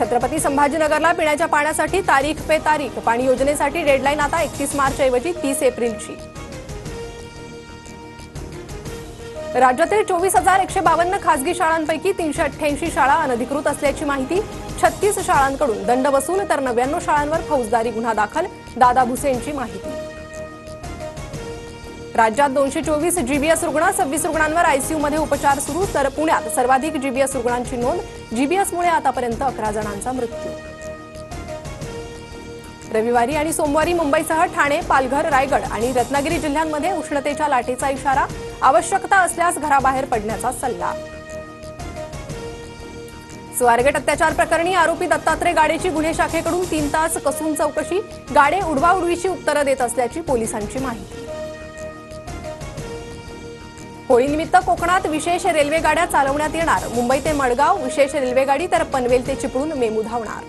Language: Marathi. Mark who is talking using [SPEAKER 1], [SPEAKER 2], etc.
[SPEAKER 1] छत्रपती संभाजीनगरला पिण्याच्या पाण्यासाठी तारीख पे तारीख पाणी योजनेसाठी डेडलाईन आता 31 मार्च ऐवजी 30 एप्रिलची। राज्यातील 24,152 खासगी शाळांपैकी 388 शाळा अनधिकृत असल्याची माहिती। 36 शाळांकडून दंड वसूल तर 99 शाळांवर फौजदारी गुन्हा दाखल। दादा भुसेंची माहिती। राज्यात 224 जीबीएस रुग्ण, 26 रुग्णांवर आयसीयूमध्ये उपचार सुरू तर पुण्यात सर्वाधिक जीबीएस रुग्णांची नोंद। जीबीएसमुळे आतापर्यंत 11 जणांचा मृत्यू। रविवारी आणि सोमवारी मुंबईसह ठाणे, पालघर, रायगड आणि रत्नागिरी जिल्ह्यांमध्ये उष्णतेच्या लाटेचा इशारा। आवश्यकता असल्यास घराबाहेर पडण्याचा सल्ला। स्वारगेट अत्याचार प्रकरणी आरोपी दत्तात्रय गाडेची गुन्हे शाखेकडून 3 तास कसून चौकशी। गाडे उडवाउडवीची उत्तरं देत असल्याची पोलिसांची माहिती। होळीनिमित्त कोकणात विशेष रेल्वे गाड्या चालवण्यात येणार। मुंबई ते मडगाव विशेष रेल्वे गाडी तर पनवेल ते चिपळूण मेमू धावणार।